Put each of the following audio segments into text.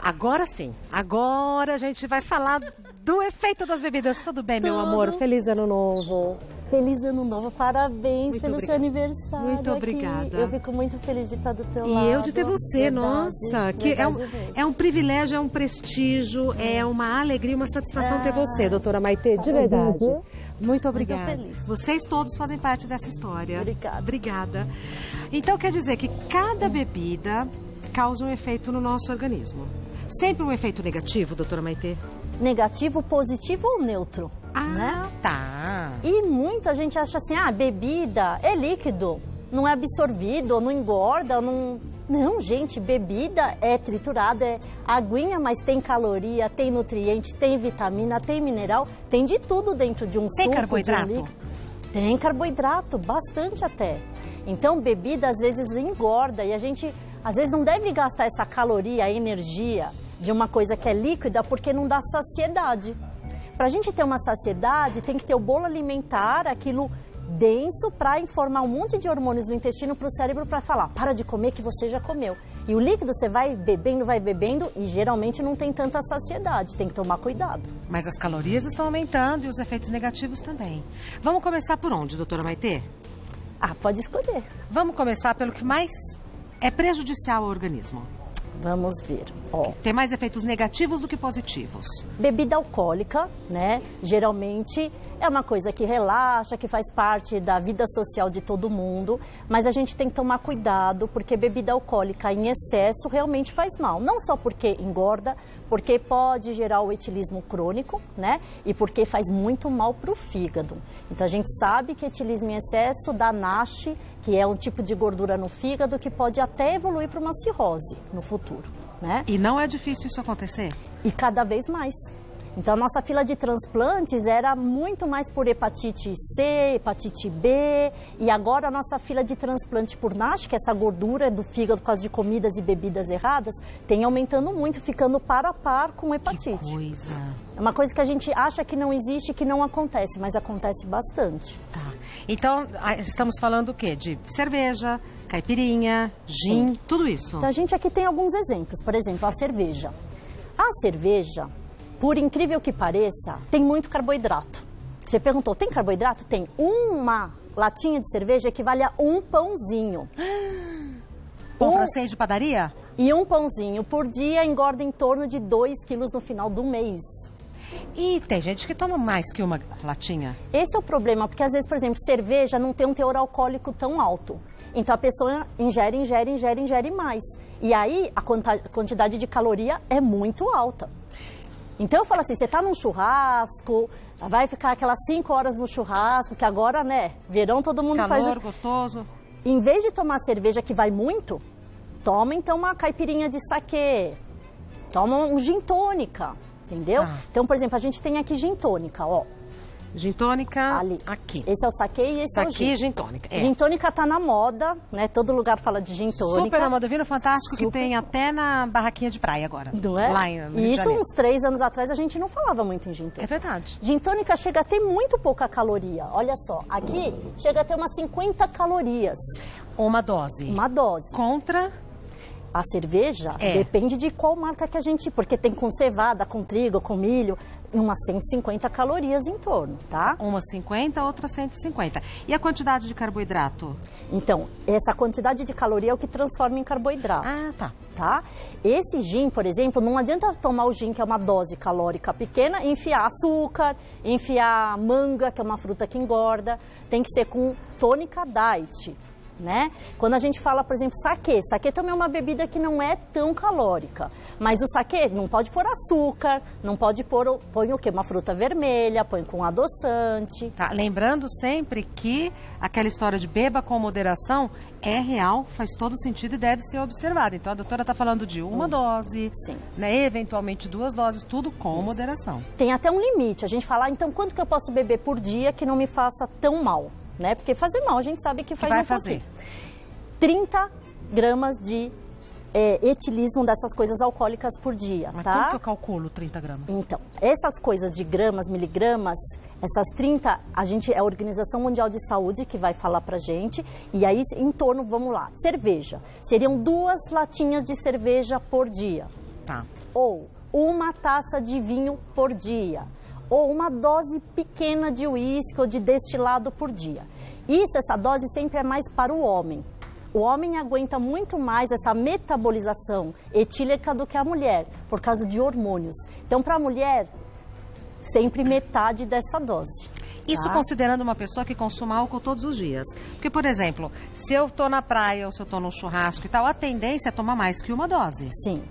Agora sim, agora a gente vai falar do efeito das bebidas. Tudo bem, meu amor? Feliz ano novo. Feliz ano novo, parabéns Muito pelo obrigada. seu aniversário. Muito obrigada. Aqui. Eu fico muito feliz de estar do teu lado. E eu de ter você, Verdade, nossa, que verdade mesmo. é um privilégio, é um prestígio, é uma alegria, uma satisfação ter você, doutora Maitê, de verdade. Muito obrigada. Muito feliz. Vocês todos fazem parte dessa história. Obrigada. Obrigada. Então quer dizer que cada bebida causa um efeito no nosso organismo. Sempre um efeito negativo, doutora Maitê? Negativo, positivo ou neutro? Né? Tá. E muita gente acha assim, bebida é líquido, não é absorvido, não engorda, não... Não, gente, bebida é triturada, é aguinha, mas tem caloria, tem nutriente, tem vitamina, tem mineral, tem de tudo dentro de um suco. Tem carboidrato? De um líquido. Tem carboidrato, bastante até. Então, bebida às vezes engorda e a gente às vezes não deve gastar essa caloria, a energia de uma coisa que é líquida porque não dá saciedade. Para a gente ter uma saciedade, tem que ter o bolo alimentar, aquilo denso para informar um monte de hormônios no intestino para o cérebro para falar, para de comer que você já comeu. E o líquido você vai bebendo e geralmente não tem tanta saciedade, tem que tomar cuidado. Mas as calorias estão aumentando e os efeitos negativos também. Vamos começar por onde, doutora Maitê? Pode escolher. Vamos começar pelo que mais é prejudicial ao organismo. Vamos ver. Ó, Tem mais efeitos negativos do que positivos. bebida alcoólica, né? Geralmente é uma coisa que relaxa, que faz parte da vida social de todo mundo, mas a gente tem que tomar cuidado porque bebida alcoólica em excesso realmente faz mal. Não só porque engorda, porque pode gerar o etilismo crônico, né? E porque faz muito mal para o fígado. Então a gente sabe que etilismo em excesso dá NASH, que é um tipo de gordura no fígado que pode até evoluir para uma cirrose no futuro, né? E não é difícil isso acontecer? E cada vez mais. Então, a nossa fila de transplantes era muito mais por hepatite C, hepatite B, e agora a nossa fila de transplante por NASH, que é essa gordura do fígado por causa de comidas e bebidas erradas, tem aumentando muito, ficando par a par com hepatite. Que coisa. É uma coisa que a gente acha que não existe, que não acontece, mas acontece bastante. Tá. Então, estamos falando o quê? De cerveja, caipirinha, gin, tudo isso. Então, a gente aqui tem alguns exemplos. Por exemplo, a cerveja. A cerveja, por incrível que pareça, tem muito carboidrato. Você perguntou, tem carboidrato? Tem. Uma latinha de cerveja equivale a um pãozinho. Pão francês de padaria? E um pãozinho por dia engorda em torno de 2 quilos no final do mês. E tem gente que toma mais que uma latinha. Esse é o problema, porque às vezes, por exemplo, cerveja não tem um teor alcoólico tão alto. Então a pessoa ingere mais. E aí a quantidade de caloria é muito alta. Então eu falo assim, você tá num churrasco, vai ficar aquelas 5 horas no churrasco, que agora, né, verão todo mundo faz... Calor, gostoso. Em vez de tomar cerveja que vai muito, toma então uma caipirinha de saquê, toma um gin tônica, entendeu? Então, por exemplo, a gente tem aqui gin tônica, ó. Gin tônica Ali. aqui. Esse é o saquê e esse é o Saquê gin. e gin tônica. É. Gin tônica tá na moda, né? Todo lugar fala de gin tônica. Super na moda, viu? Fantástico que Super. tem até na barraquinha de praia agora. Não é? Lá no Rio de E isso Janeiro. uns 3 anos atrás a gente não falava muito em gin tônica. É verdade. Gin tônica chega a ter muito pouca caloria. Olha só, aqui chega a ter umas 50 calorias. Uma dose. Uma dose. Contra... A cerveja depende de qual marca que a gente... Porque tem com cevada, com trigo, com milho, umas 150 calorias em torno, tá? Uma 50, outra 150. E a quantidade de carboidrato? Então, essa quantidade de caloria é o que transforma em carboidrato. Ah, tá. Tá? Esse gin, por exemplo, não adianta tomar o gin, que é uma dose calórica pequena, e enfiar açúcar, enfiar manga, que é uma fruta que engorda. Tem que ser com tônica diet, né? Quando a gente fala, por exemplo, saquê. Saquê também é uma bebida que não é tão calórica. Mas o saquê não pode pôr açúcar, não pode pôr... Põe o quê? Uma fruta vermelha, põe com adoçante. Tá, lembrando sempre que aquela história de beba com moderação é real, faz todo sentido e deve ser observada. Então a doutora está falando de uma dose, Sim. né, eventualmente 2 doses, tudo com moderação. Tem até um limite. A gente fala, então, quanto que eu posso beber por dia que não me faça tão mal? Né? Porque fazer mal a gente sabe que faz vai um fazer? pouquinho. 30 gramas de etilismo dessas coisas alcoólicas por dia, Mas tá? como que eu calculo 30 gramas? Então, essas coisas de gramas, miligramas, essas 30, é a Organização Mundial de Saúde que vai falar pra gente. E aí, em torno, vamos lá, cerveja. Seriam 2 latinhas de cerveja por dia. Tá. Ou uma taça de vinho por dia. Ou uma dose pequena de uísque ou de destilado por dia. Essa dose sempre é mais para o homem. O homem aguenta muito mais essa metabolização etílica do que a mulher, por causa de hormônios. Então, para a mulher, sempre metade dessa dose. Isso tá? Considerando uma pessoa que consuma álcool todos os dias. Porque, por exemplo, se eu estou na praia ou se eu estou num churrasco e tal, a tendência é tomar mais que uma dose. Sim.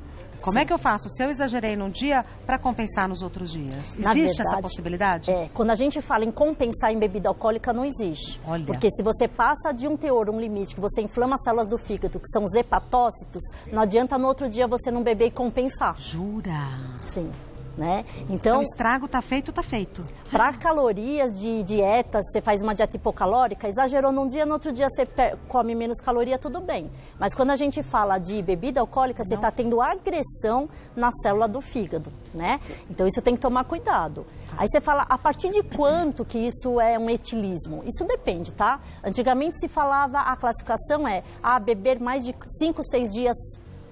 Como é que eu faço se eu exagerei num dia para compensar nos outros dias? Existe essa possibilidade? Quando a gente fala em compensar em bebida alcoólica, não existe. Olha. Porque se você passa de um teor, um limite, que você inflama as células do fígado, que são os hepatócitos, não adianta no outro dia você não beber e compensar. Jura? Sim. Né? Então, o estrago tá feito, tá feito. Para calorias de dietas, você faz uma dieta hipocalórica, exagerou num dia, no outro dia você come menos caloria, tudo bem. Mas quando a gente fala de bebida alcoólica, você está tendo agressão na célula do fígado, né? Então isso tem que tomar cuidado. Aí você fala, a partir de quanto que isso é um etilismo? Isso depende, tá? Antigamente se falava, a classificação é beber mais de 5, 6 dias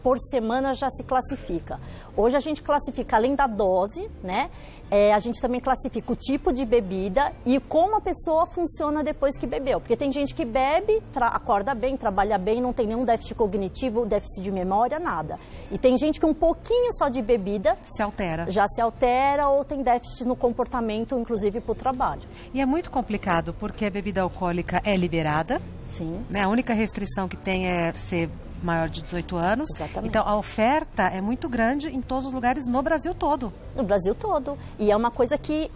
por semana já se classifica. Hoje a gente classifica, além da dose, né? A gente também classifica o tipo de bebida e como a pessoa funciona depois que bebeu. Porque tem gente que bebe, acorda bem, trabalha bem, não tem nenhum déficit cognitivo, déficit de memória, nada. E tem gente que um pouquinho só de bebida já se altera ou tem déficit no comportamento, inclusive para o trabalho. E é muito complicado porque a bebida alcoólica é liberada. Sim. Né? A única restrição que tem é ser maior de 18 anos. Exatamente. Então, a oferta é muito grande em todos os lugares no Brasil todo. No Brasil todo. E é uma coisa que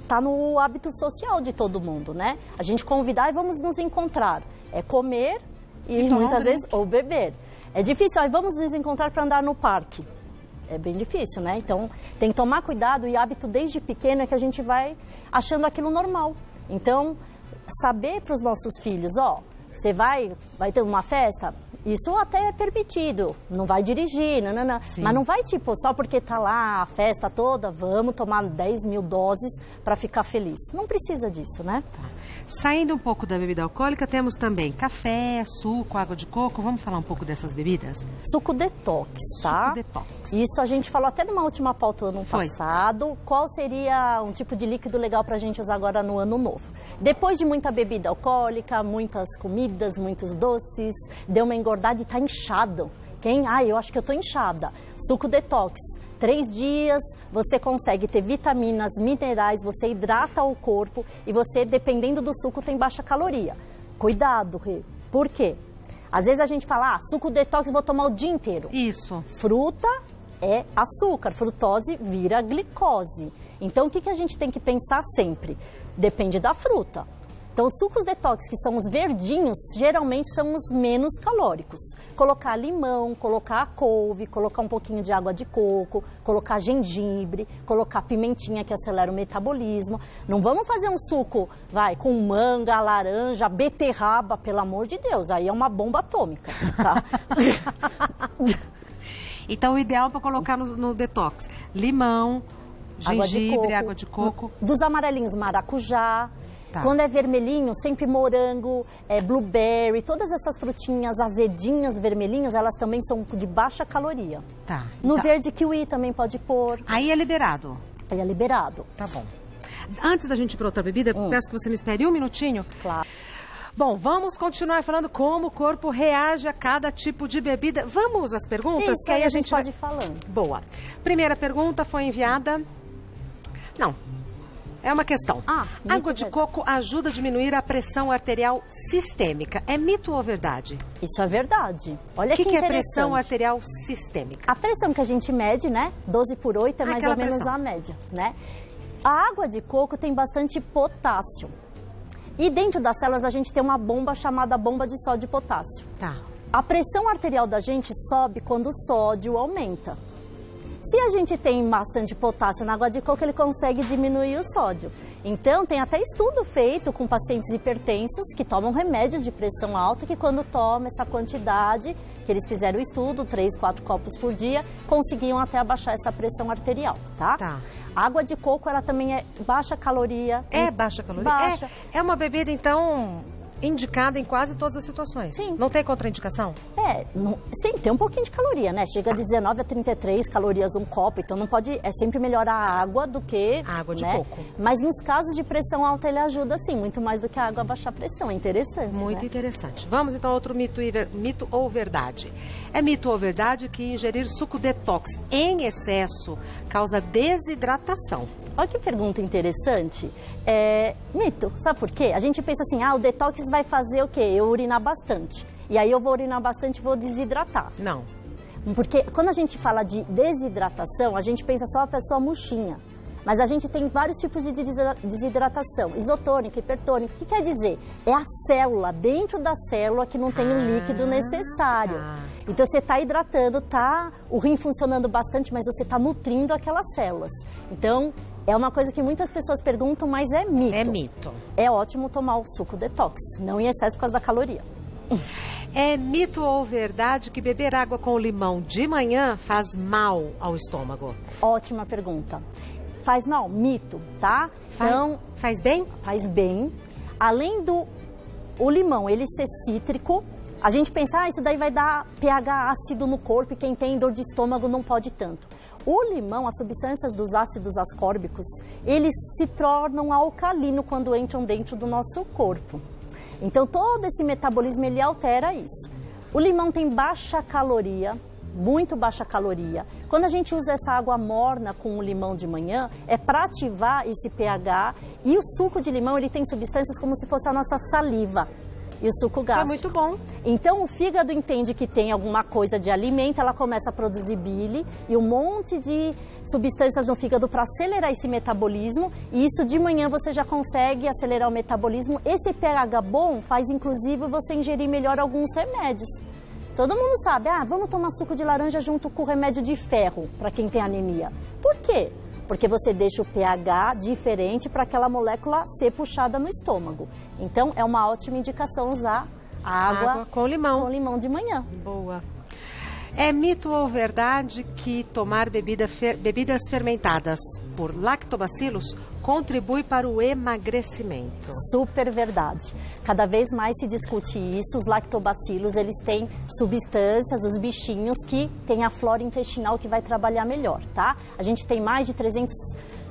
está no hábito social de todo mundo, né? A gente convidar e vamos nos encontrar. É comer e muitas vezes, ou beber. É difícil, vamos nos encontrar para andar no parque. É bem difícil, né? Então, tem que tomar cuidado e hábito desde pequeno é que a gente vai achando aquilo normal. Então, saber para os nossos filhos, você vai ter uma festa, isso até é permitido, não vai dirigir, mas não vai só porque tá lá a festa toda, vamos tomar 10 mil doses para ficar feliz. Não precisa disso, né? Saindo um pouco da bebida alcoólica, temos também café, suco, água de coco. Vamos falar um pouco dessas bebidas? Suco detox, tá? Suco detox. Isso a gente falou até numa última pauta no ano passado. Qual seria um tipo de líquido legal pra gente usar agora no ano novo? Depois de muita bebida alcoólica, muitas comidas, muitos doces, deu uma engordada e tá inchado. Eu acho que eu tô inchada. Suco detox. 3 dias, você consegue ter vitaminas, minerais, você hidrata o corpo e você, dependendo do suco, tem baixa caloria. Cuidado, Rê. Por quê? Às vezes a gente fala, suco detox, vou tomar o dia inteiro. Isso. Fruta é açúcar, frutose vira glicose. Então, o que a gente tem que pensar sempre? Depende da fruta. Então, os sucos detox, que são os verdinhos, geralmente são os menos calóricos. Colocar limão, colocar couve, colocar um pouquinho de água de coco, colocar gengibre, colocar pimentinha, que acelera o metabolismo. Não vamos fazer um suco, com manga, laranja, beterraba, pelo amor de Deus. Aí é uma bomba atômica, tá? Então, o ideal para colocar no detox, limão, gengibre, água de coco. Dos amarelinhos, maracujá. Tá. Quando é vermelhinho, sempre morango, blueberry, todas essas frutinhas azedinhas, vermelhinhas, elas também são de baixa caloria. Tá. No verde, kiwi também pode pôr. Aí é liberado? Aí é liberado. Tá bom. Antes da gente ir para outra bebida, peço que você me espere um minutinho. Claro. Bom, vamos continuar falando como o corpo reage a cada tipo de bebida. Vamos às perguntas? Isso, que aí a gente pode ir falando. Boa. Primeira pergunta foi enviada... Não. É uma questão. Água de coco ajuda a diminuir a pressão arterial sistêmica. É mito ou verdade? Isso é verdade. Olha que é pressão arterial sistêmica? A pressão que a gente mede, né? 12/8 é mais ou menos a média, né? A água de coco tem bastante potássio. E dentro das células a gente tem uma bomba chamada bomba de sódio e potássio. Tá. A pressão arterial da gente sobe quando o sódio aumenta. Se a gente tem bastante potássio na água de coco, ele consegue diminuir o sódio. Então, tem até estudo feito com pacientes hipertensos que tomam remédios de pressão alta, que quando tomam essa quantidade, que eles fizeram o estudo, 3, 4 copos por dia, conseguiam até abaixar essa pressão arterial, tá? A água de coco, ela também é baixa caloria. É baixa caloria? Baixa. É uma bebida, então... indicada em quase todas as situações. Sim. Não tem contraindicação? Sim, tem um pouquinho de caloria, né? Chega de 19 a 33 calorias um copo, então não pode, é sempre melhor a água do que... A água de né? coco. Mas nos casos de pressão alta ele ajuda sim, muito mais do que a água a baixar a pressão, é interessante. Muito né? interessante. Vamos então a outro mito ou verdade. É mito ou verdade que ingerir suco detox em excesso causa desidratação? Olha que pergunta interessante. Mito, sabe por quê? A gente pensa assim, o detox vai fazer o quê? Eu urinar bastante. E aí eu vou urinar bastante e vou desidratar. Não. Porque quando a gente fala de desidratação, a gente pensa só a pessoa murchinha. Mas a gente tem vários tipos de desidratação, isotônica, hipertônica. O que quer dizer? É a célula, dentro da célula que não tem o líquido necessário. Então você está hidratando, o rim funcionando bastante, mas você está nutrindo aquelas células. Então é uma coisa que muitas pessoas perguntam, mas é mito. É mito. É ótimo tomar o suco detox, não em excesso por causa da caloria. É mito ou verdade que beber água com limão de manhã faz mal ao estômago? Ótima pergunta. Faz mal? Mito, tá? Então, faz bem? Faz bem. Além do limão, ele ser cítrico, a gente pensa, isso daí vai dar pH ácido no corpo e quem tem dor de estômago não pode tanto. O limão, as substâncias dos ácidos ascórbicos, eles se tornam alcalino quando entram dentro do nosso corpo. Então, todo esse metabolismo, ele altera isso. O limão tem baixa caloria, muito baixa caloria. Quando a gente usa essa água morna com o limão de manhã, é para ativar esse pH. E o suco de limão, ele tem substâncias como se fosse a nossa saliva e o suco gástrico. É muito bom. Então, o fígado entende que tem alguma coisa de alimento, ela começa a produzir bile e um monte de substâncias no fígado para acelerar esse metabolismo. E isso de manhã você já consegue acelerar o metabolismo. Esse pH bom faz, inclusive, você ingerir melhor alguns remédios. Todo mundo sabe, vamos tomar suco de laranja junto com o remédio de ferro para quem tem anemia. Por quê? Porque você deixa o pH diferente para aquela molécula ser puxada no estômago. Então, é uma ótima indicação usar a água com limão de manhã. Boa. É mito ou verdade que tomar bebidas fermentadas por lactobacilos contribui para o emagrecimento? Super verdade. Cada vez mais se discute isso. Os lactobacilos, eles têm substâncias, os bichinhos que têm a flora intestinal que vai trabalhar melhor, tá? A gente tem mais de 300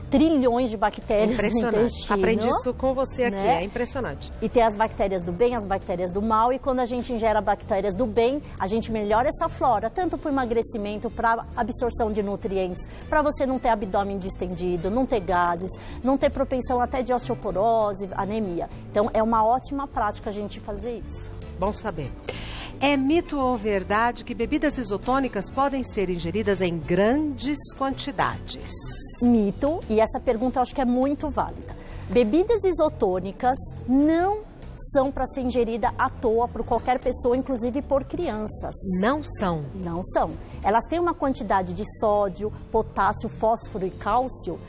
trilhões de bactérias no intestino. Aprendi isso com você aqui, né? É impressionante. E tem as bactérias do bem, as bactérias do mal, e quando a gente ingere bactérias do bem, a gente melhora essa flora, tanto para o emagrecimento, para absorção de nutrientes, para você não ter abdômen distendido, não ter gases, não ter propensão até de osteoporose, anemia. Então, é uma ótima prática a gente fazer isso. Bom saber. É mito ou verdade que bebidas isotônicas podem ser ingeridas em grandes quantidades? Mito, e essa pergunta eu acho que é muito válida. Bebidas isotônicas não são para ser ingerida à toa por qualquer pessoa, inclusive por crianças. Não são? Não são. Elas têm uma quantidade de sódio, potássio, fósforo e cálcio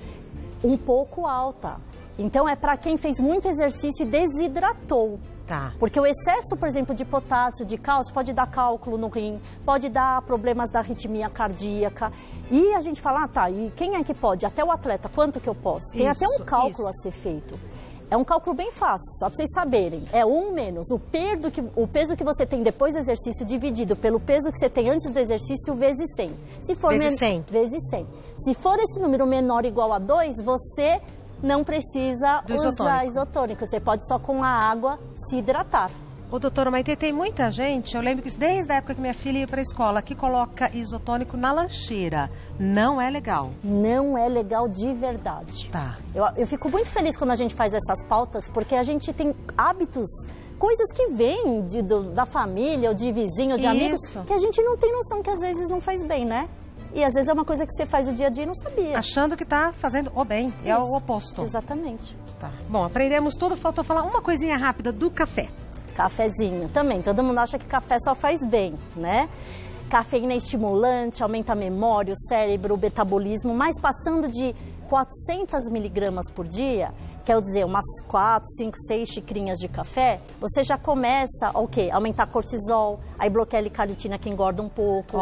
um pouco alta. Então é para quem fez muito exercício e desidratou. Tá. Porque o excesso, por exemplo, de potássio, de cálcio, pode dar cálculo no rim, pode dar problemas da arritmia cardíaca. E a gente fala, e quem é que pode? Até o atleta, quanto que eu posso? Tem até um cálculo a ser feito. É um cálculo bem fácil, só para vocês saberem. É 1 menos o peso que você tem depois do exercício dividido pelo peso que você tem antes do exercício vezes 100. Se for vezes 100. Vezes 100. Se for esse número menor ou igual a 2, você não precisa usar isotônico. Você pode só com a água se hidratar. Ô, doutora Maitê, tem muita gente, eu lembro que desde a época que minha filha ia para a escola, que coloca isotônico na lancheira. Não é legal. Não é legal de verdade. Tá. Eu fico muito feliz quando a gente faz essas pautas, porque a gente tem hábitos, coisas que vêm da família, ou de vizinho, de amigo, que a gente não tem noção que às vezes não faz bem, né? E às vezes é uma coisa que você faz o dia a dia e não sabia. Achando que está fazendo o bem. Isso. É o oposto. Exatamente. Tá. Bom, aprendemos tudo. Faltou falar uma coisinha rápida do café. Cafezinho também. Todo mundo acha que café só faz bem, né? Cafeína é estimulante, aumenta a memória, o cérebro, o metabolismo. Mas passando de 400 miligramas por dia, quer dizer, umas 4, 5, 6 xicrinhas de café, você já começa a aumentar cortisol, aí bloqueia a L-carnitina que engorda um pouco,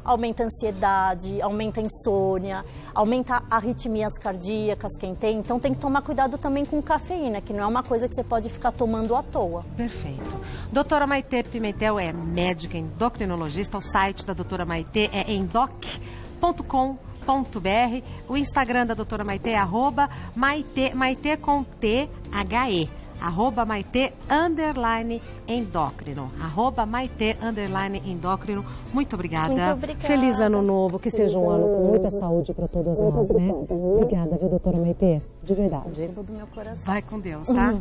aumenta a ansiedade, aumenta a insônia, aumenta arritmias cardíacas quem tem, então tem que tomar cuidado também com cafeína, que não é uma coisa que você pode ficar tomando à toa. Perfeito. Doutora Maitê Pimentel é médica endocrinologista, o site da doutora Maitê é endoc.com.br. O Instagram da doutora Maitê é @Maitê com THE, @Maitê_endócrino, @Maitê_endócrino. Muito obrigada. Muito obrigada. Feliz ano novo, que seja um ano com muita saúde para todas nós, né? Obrigada, viu, doutora Maitê? De verdade. Do meu coração. Vai com Deus, tá?